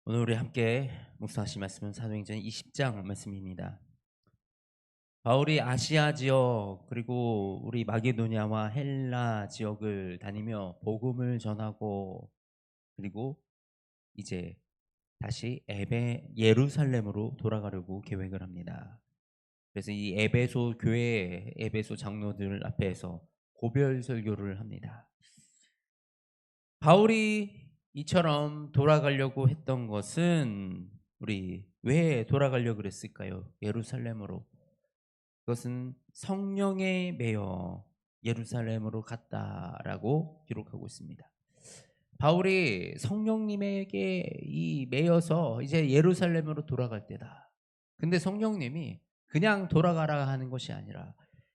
오늘 우리 함께 묵상하실 말씀은 사도행전 20장 말씀입니다. 바울이 아시아 지역 그리고 우리 마게도냐와 헬라 지역을 다니며 복음을 전하고 그리고 이제 다시 예루살렘으로 돌아가려고 계획을 합니다. 그래서 이 에베소 교회 에베소 장로들 앞에서 고별 설교를 합니다. 바울이 이처럼 돌아가려고 했던 것은 우리 왜 돌아가려고 그랬을까요? 예루살렘으로. 그것은 성령에 매여 예루살렘으로 갔다라고 기록하고 있습니다. 바울이 성령님에게 이 매여서 이제 예루살렘으로 돌아갈 때다. 근데 성령님이 그냥 돌아가라 하는 것이 아니라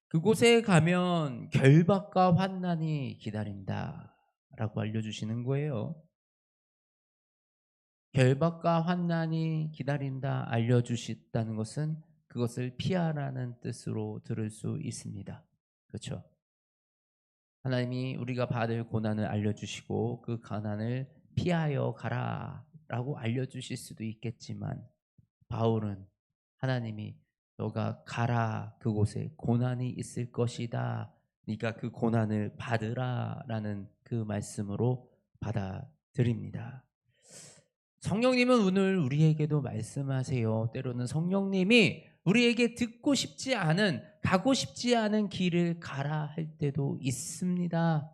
그곳에 가면 결박과 환난이 기다린다라고 알려주시는 거예요. 결박과 환난이 기다린다 알려주셨다는 것은 그것을 피하라는 뜻으로 들을 수 있습니다. 그렇죠? 하나님이 우리가 받을 고난을 알려주시고 그 고난을 피하여 가라라고 알려주실 수도 있겠지만 바울은 하나님이 너가 가라 그곳에 고난이 있을 것이다. 네가 그 고난을 받으라라는 그 말씀으로 받아들입니다. 성령님은 오늘 우리에게도 말씀하세요. 때로는 성령님이 우리에게 듣고 싶지 않은, 가고 싶지 않은 길을 가라 할 때도 있습니다.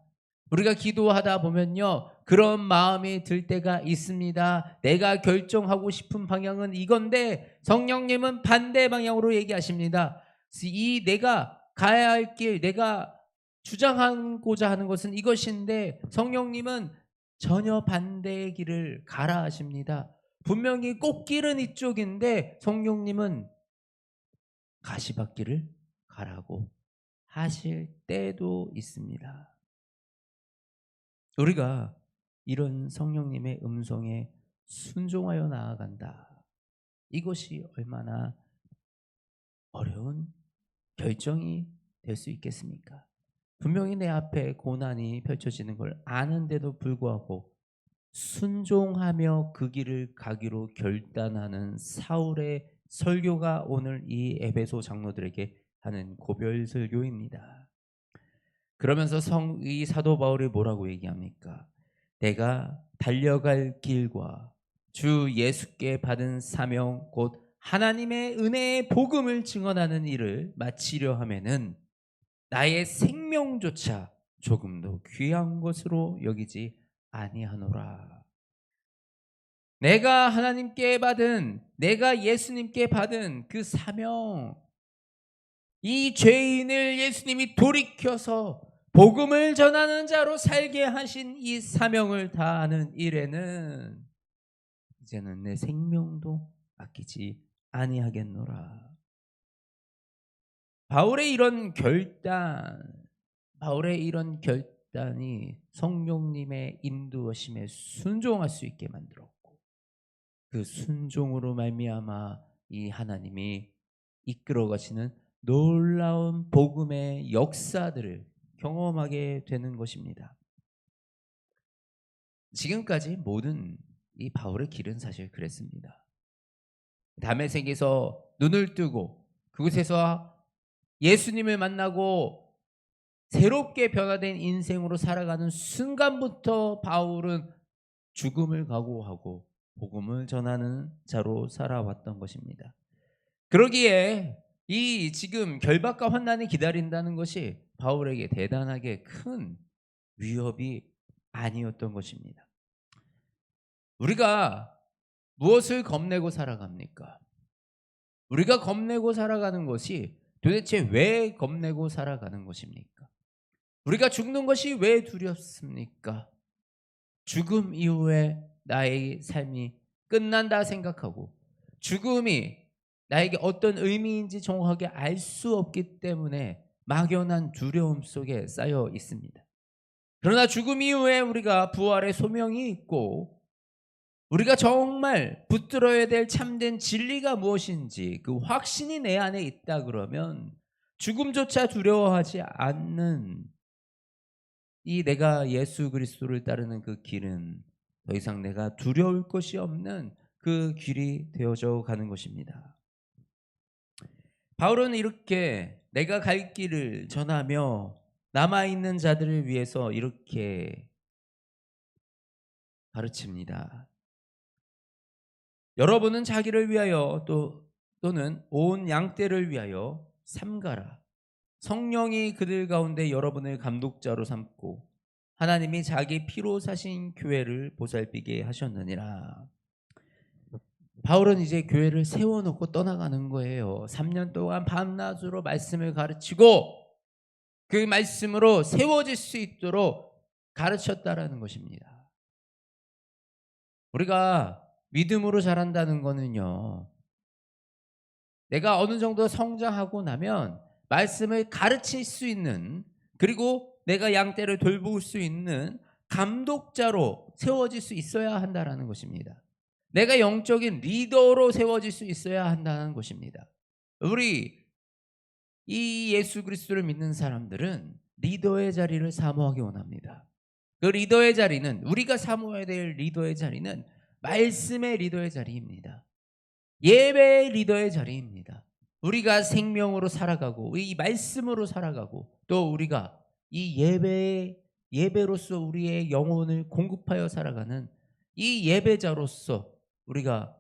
우리가 기도하다 보면요, 그런 마음이 들 때가 있습니다. 내가 결정하고 싶은 방향은 이건데 성령님은 반대 방향으로 얘기하십니다. 이 내가 가야 할 길, 내가 주장하고자 하는 것은 이것인데 성령님은 전혀 반대의 길을 가라 하십니다. 분명히 꽃길은 이쪽인데 성령님은 가시밭길을 가라고 하실 때도 있습니다. 우리가 이런 성령님의 음성에 순종하여 나아간다. 이것이 얼마나 어려운 결정이 될 수 있겠습니까? 분명히 내 앞에 고난이 펼쳐지는 걸 아는데도 불구하고 순종하며 그 길을 가기로 결단하는 사울의 설교가 오늘 이 에베소 장로들에게 하는 고별 설교입니다. 그러면서 이 사도 바울이 뭐라고 얘기합니까? 내가 달려갈 길과 주 예수께 받은 사명 곧 하나님의 은혜의 복음을 증언하는 일을 마치려 하면은 나의 생명조차 조금도 귀한 것으로 여기지 아니하노라. 내가 하나님께 받은, 내가 예수님께 받은 그 사명, 이 죄인을 예수님이 돌이켜서 복음을 전하는 자로 살게 하신 이 사명을 다하는 일에는 이제는 내 생명도 아끼지 아니하겠노라. 바울의 이런 결단, 바울의 이런 결단이 성령님의 인도하심에 순종할 수 있게 만들었고 그 순종으로 말미암아 이 하나님이 이끌어 가시는 놀라운 복음의 역사들을 경험하게 되는 것입니다. 지금까지 모든 이 바울의 길은 사실 그랬습니다. 다메섹에서 눈을 뜨고 그곳에서 예수님을 만나고 새롭게 변화된 인생으로 살아가는 순간부터 바울은 죽음을 각오하고 복음을 전하는 자로 살아왔던 것입니다. 그러기에 이 지금 결박과 환난이 기다린다는 것이 바울에게 대단하게 큰 위협이 아니었던 것입니다. 우리가 무엇을 겁내고 살아갑니까? 우리가 겁내고 살아가는 것이 도대체 왜 겁내고 살아가는 것입니까? 우리가 죽는 것이 왜 두렵습니까? 죽음 이후에 나의 삶이 끝난다 생각하고 죽음이 나에게 어떤 의미인지 정확하게 알 수 없기 때문에 막연한 두려움 속에 쌓여 있습니다. 그러나 죽음 이후에 우리가 부활의 소명이 있고 우리가 정말 붙들어야 될 참된 진리가 무엇인지 그 확신이 내 안에 있다 그러면 죽음조차 두려워하지 않는 이 내가 예수 그리스도를 따르는 그 길은 더 이상 내가 두려울 것이 없는 그 길이 되어져 가는 것입니다. 바울은 이렇게 내가 갈 길을 전하며 남아있는 자들을 위해서 이렇게 가르칩니다. 여러분은 자기를 위하여 또는 온 양떼를 위하여 삼가라. 성령이 그들 가운데 여러분을 감독자로 삼고 하나님이 자기 피로 사신 교회를 보살피게 하셨느니라. 바울은 이제 교회를 세워놓고 떠나가는 거예요. 3년 동안 밤낮으로 말씀을 가르치고 그 말씀으로 세워질 수 있도록 가르쳤다라는 것입니다. 우리가 믿음으로 자란다는 거는요, 내가 어느 정도 성장하고 나면 말씀을 가르칠 수 있는, 그리고 내가 양떼를 돌볼 수 있는 감독자로 세워질 수 있어야 한다는 것입니다. 내가 영적인 리더로 세워질 수 있어야 한다는 것입니다. 우리 이 예수 그리스도를 믿는 사람들은 리더의 자리를 사모하기 원합니다. 그 리더의 자리는, 우리가 사모해야 될 리더의 자리는 말씀의 리더의 자리입니다. 예배의 리더의 자리입니다. 우리가 생명으로 살아가고 이 말씀으로 살아가고 또 우리가 이 예배로서 우리의 영혼을 공급하여 살아가는 이 예배자로서 우리가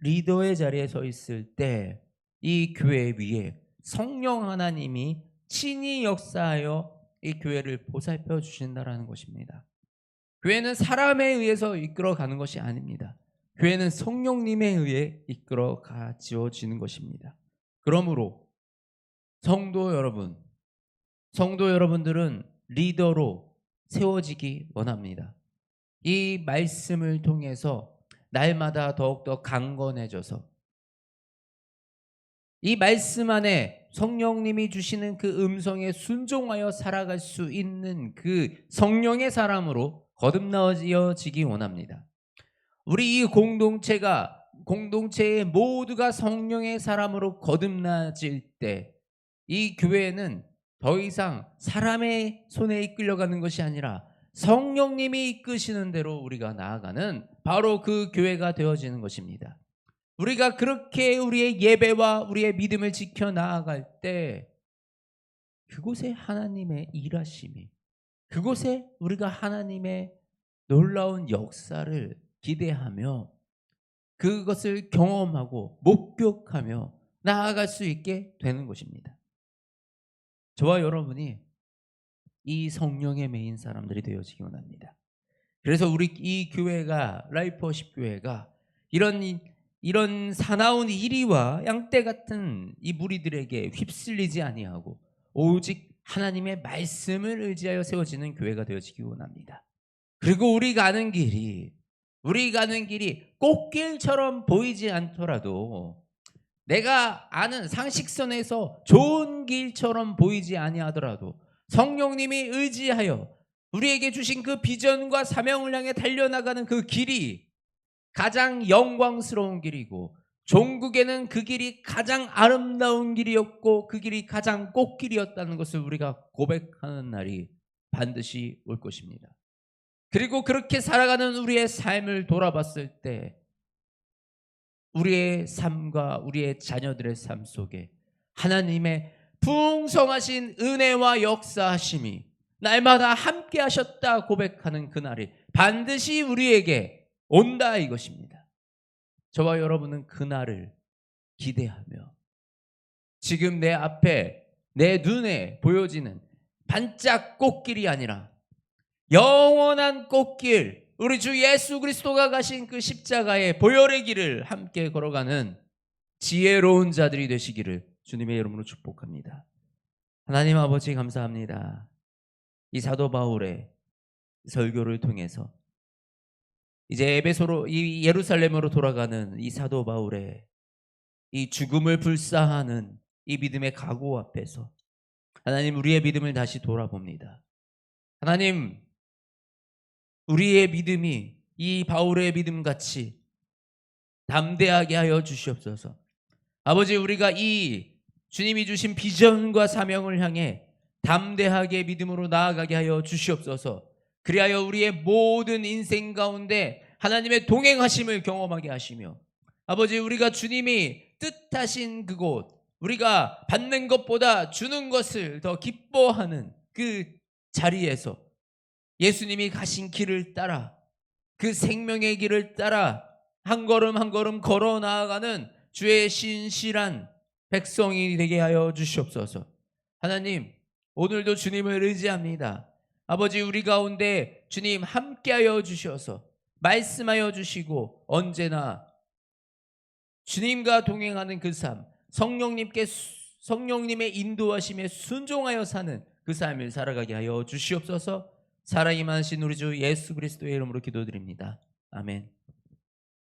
리더의 자리에 서 있을 때 이 교회 위에 성령 하나님이 친히 역사하여 이 교회를 보살펴 주신다라는 것입니다. 교회는 사람에 의해서 이끌어가는 것이 아닙니다. 교회는 성령님에 의해 이끌어가 지어지는 것입니다. 그러므로 성도 여러분들은 리더로 세워지기 원합니다. 이 말씀을 통해서 날마다 더욱더 강건해져서 이 말씀 안에 성령님이 주시는 그 음성에 순종하여 살아갈 수 있는 그 성령의 사람으로 거듭나어지기 원합니다. 우리 이 공동체의 모두가 성령의 사람으로 거듭나질 때 이 교회는 더 이상 사람의 손에 이끌려가는 것이 아니라 성령님이 이끄시는 대로 우리가 나아가는 바로 그 교회가 되어지는 것입니다. 우리가 그렇게 우리의 예배와 우리의 믿음을 지켜 나아갈 때 그곳에 하나님의 일하심이, 그곳에 우리가 하나님의 놀라운 역사를 기대하며 그것을 경험하고 목격하며 나아갈 수 있게 되는 것입니다. 저와 여러분이 이 성령의 메인 사람들이 되어지기 원합니다. 그래서 우리 이 교회가, 라이프워십 교회가 이런 사나운 이리와 양떼 같은 이 무리들에게 휩쓸리지 아니하고 오직 하나님의 말씀을 의지하여 세워지는 교회가 되어지기 원합니다. 그리고 우리 가는 길이 꽃길처럼 보이지 않더라도, 내가 아는 상식선에서 좋은 길처럼 보이지 아니하더라도 성령님이 의지하여 우리에게 주신 그 비전과 사명을 향해 달려나가는 그 길이 가장 영광스러운 길이고, 종국에는 그 길이 가장 아름다운 길이었고 그 길이 가장 꽃길이었다는 것을 우리가 고백하는 날이 반드시 올 것입니다. 그리고 그렇게 살아가는 우리의 삶을 돌아봤을 때 우리의 삶과 우리의 자녀들의 삶 속에 하나님의 풍성하신 은혜와 역사하심이 날마다 함께 하셨다 고백하는 그날이 반드시 우리에게 온다 이것입니다. 저와 여러분은 그날을 기대하며 지금 내 앞에 내 눈에 보여지는 반짝 꽃길이 아니라 영원한 꽃길, 우리 주 예수 그리스도가 가신 그 십자가의 보혈의 길을 함께 걸어가는 지혜로운 자들이 되시기를 주님의 이름으로 축복합니다. 하나님 아버지 감사합니다. 이 사도 바울의 설교를 통해서 이제 에베소로, 이 예루살렘으로 돌아가는 이 사도 바울의 이 죽음을 불사하는 이 믿음의 각오 앞에서 하나님, 우리의 믿음을 다시 돌아봅니다. 하나님, 우리의 믿음이 이 바울의 믿음같이 담대하게 하여 주시옵소서. 아버지, 우리가 이 주님이 주신 비전과 사명을 향해 담대하게 믿음으로 나아가게 하여 주시옵소서. 그리하여 우리의 모든 인생 가운데 하나님의 동행하심을 경험하게 하시며 아버지 우리가 주님이 뜻하신 그곳 우리가 받는 것보다 주는 것을 더 기뻐하는 그 자리에서 예수님이 가신 길을 따라 그 생명의 길을 따라 한 걸음 한 걸음 걸어 나아가는 주의 신실한 백성이 되게 하여 주시옵소서. 하나님 오늘도 주님을 의지합니다. 아버지 우리 가운데 주님 함께하여 주셔서 말씀하여 주시고 언제나 주님과 동행하는 그 삶 성령님의 인도하심에 순종하여 사는 그 삶을 살아가게 하여 주시옵소서. 살아있는 우리 주 예수 그리스도의 이름으로 기도드립니다. 아멘.